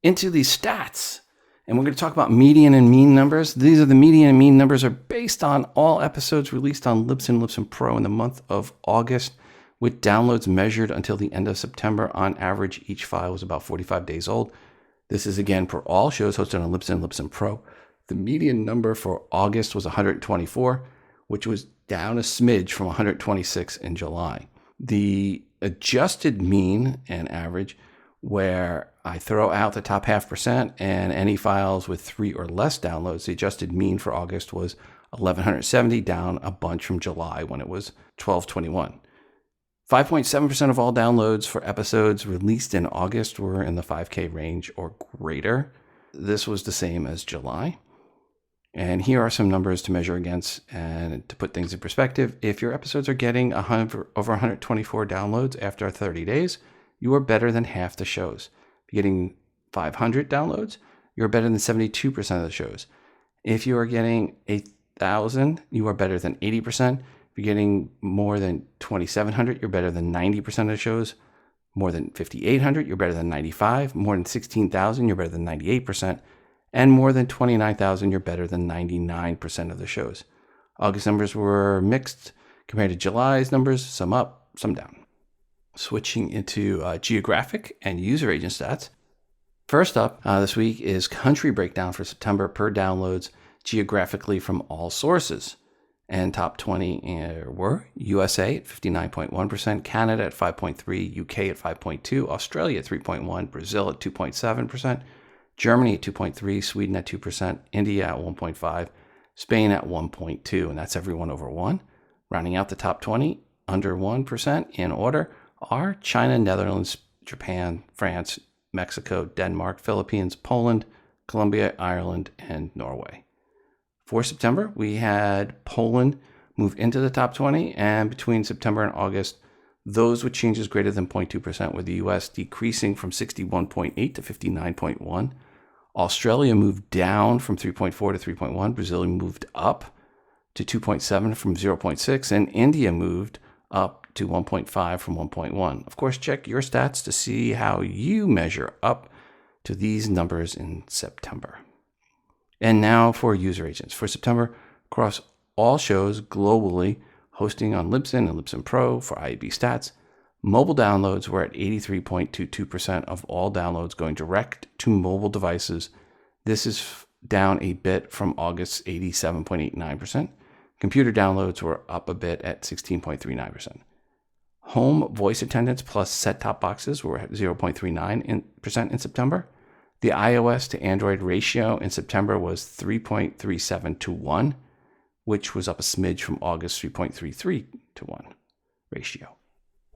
into the stats. And we're going to talk about median and mean numbers. These are the median and mean numbers are based on all episodes released on Libsyn Pro in the month of August, with downloads measured until the end of September. On average, each file was about 45 days old. This is, again, for all shows hosted on Libsyn Pro. The median number for August was 124, which was down a smidge from 126 in July. The adjusted mean and average, where I throw out the top 0.5% and any files with 3 or less downloads, the adjusted mean for August was 1,170, down a bunch from July when it was 1,221. 5.7% of all downloads for episodes released in August were in the 5K range or greater. This was the same as July. And here are some numbers to measure against and to put things in perspective. If your episodes are getting over 124 downloads after 30 days, you are better than half the shows. If you're getting 500 downloads, you're better than 72% of the shows. If you are getting 1,000, you are better than 80%. If you're getting more than 2,700, you're better than 90% of the shows. More than 5,800, you're better than 95%. More than 16,000, you're better than 98%. And more than 29,000, you're better than 99% of the shows. August numbers were mixed compared to July's numbers, some up, some down. Switching into geographic and user agent stats. First up this week is country breakdown for September per downloads geographically from all sources. And top 20 were USA at 59.1%, Canada at 5.3%, UK at 5.2%, Australia at 3.1%, Brazil at 2.7%, Germany at 2.3%, Sweden at 2%, India at 1.5%, Spain at 1.2%, and that's everyone over 1. Rounding out the top 20, under 1% in order are China, Netherlands, Japan, France, Mexico, Denmark, Philippines, Poland, Colombia, Ireland, and Norway. For September, we had Poland move into the top 20, and between September and August, those with changes greater than 0.2%, with the US decreasing from 61.8 to 59.1. Australia moved down from 3.4 to 3.1. Brazil moved up to 2.7 from 0.6, and India moved up to 1.5 from 1.1. Of course, check your stats to see how you measure up to these numbers in September. And now for user agents. For September, across all shows globally, hosting on Libsyn and Libsyn Pro for IAB stats, mobile downloads were at 83.22% of all downloads going direct to mobile devices. This is down a bit from August's 87.89%. Computer downloads were up a bit at 16.39%. Home voice attendants plus set-top boxes were at 0.39% in September. The iOS to Android ratio in September was 3.37 to 1, which was up a smidge from August 3.33 to 1 ratio.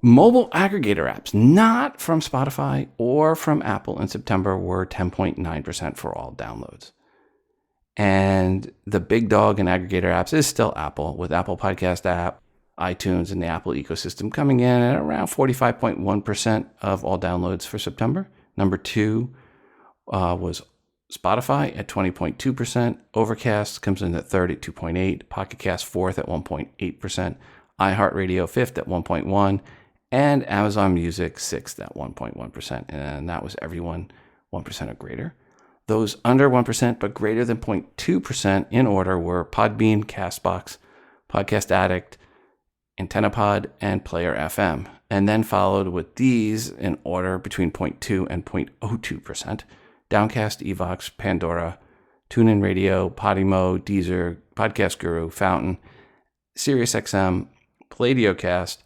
Mobile aggregator apps not from Spotify or from Apple in September were 10.9% for all downloads. And the big dog in aggregator apps is still Apple, with Apple Podcast app, iTunes, and the Apple ecosystem coming in at around 45.1% of all downloads for September. Number 2 was Spotify at 20.2%. Overcast comes in at third at 2.8%. Pocket Cast fourth at 1.8%. iHeartRadio 5th at 1.1%. And Amazon Music 6th at 1.1%. And that was everyone 1% or greater. Those under 1% but greater than 0.2% in order were Podbean, Castbox, Podcast Addict, AntennaPod, and Player FM. And then followed with these in order between 0.2 and 0.02%. Downcast, Evox, Pandora, TuneIn Radio, Podimo, Deezer, Podcast Guru, Fountain, SiriusXM, PlayDioCast,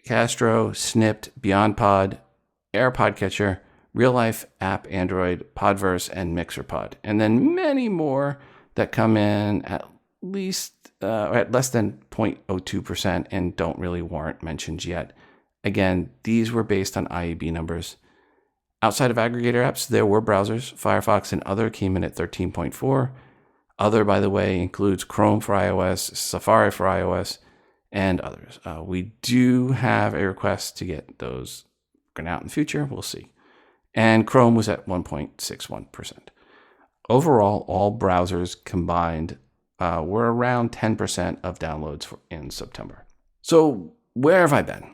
Castro, Snipped, BeyondPod, AirPodcatcher, Real Life App Android, Podverse, and MixerPod. And then many more that come in at least at less than 0.02% and don't really warrant mentions yet. Again, these were based on IAB numbers. Outside of aggregator apps, there were browsers. Firefox and other came in at 13.4. Other, by the way, includes Chrome for iOS, Safari for iOS, and others. We do have a request to get those working out in the future. We'll see. And Chrome was at 1.61%. Overall, all browsers combined were around 10% of downloads in September. So where have I been?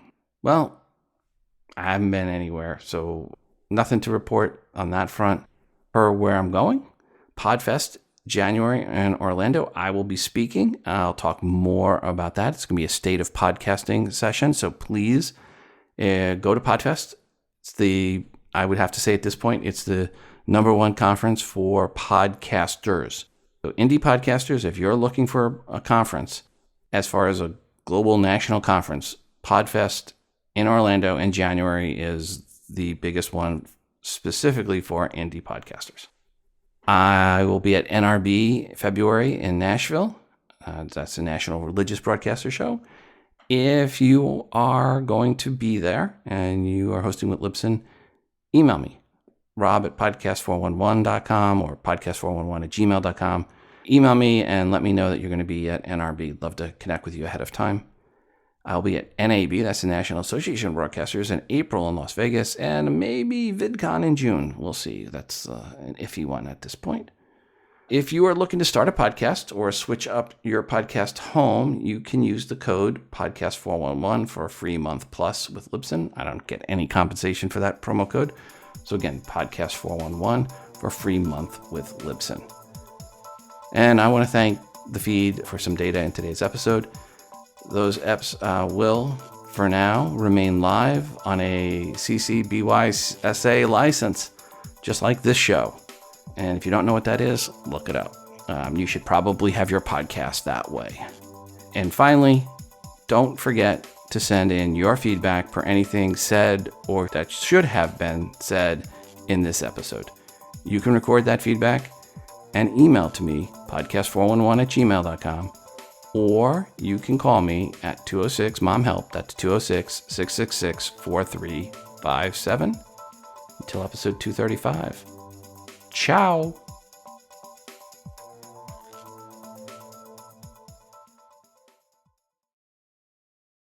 Well, I haven't been anywhere, so nothing to report on that front. For where I'm going, Podfest, January in Orlando, I will be speaking. I'll talk more about that. It's going to be a state of podcasting session, so please go to Podfest. I would have to say at this point, it's the number one conference for podcasters. So indie podcasters, if you're looking for a conference, as far as a global national conference, Podfest in Orlando in January is the biggest one specifically for indie podcasters. I will be at NRB February in Nashville. That's the National Religious Broadcaster Show. If you are going to be there and you are hosting with Libsyn, email me, rob@podcast411.com or podcast411@gmail.com. Email me and let me know that you're going to be at NRB. Love to connect with you ahead of time. I'll be at NAB, that's the National Association of Broadcasters, in April in Las Vegas, and maybe VidCon in June. We'll see. That's an iffy one at this point. If you are looking to start a podcast or switch up your podcast home, you can use the code podcast411 for a free month plus with Libsyn. I don't get any compensation for that promo code. So again, podcast411 for a free month with Libsyn. And I want to thank the feed for some data in today's episode. Those EPs will for now, remain live on a CC BY-SA license, just like this show. And if you don't know what that is, look it up. You should probably have your podcast that way. And finally, don't forget to send in your feedback for anything said or that should have been said in this episode. You can record that feedback and email to me, podcast411@gmail.com, or you can call me at 206-MOM-HELP. That's 206-666-4357 until episode 235. Ciao.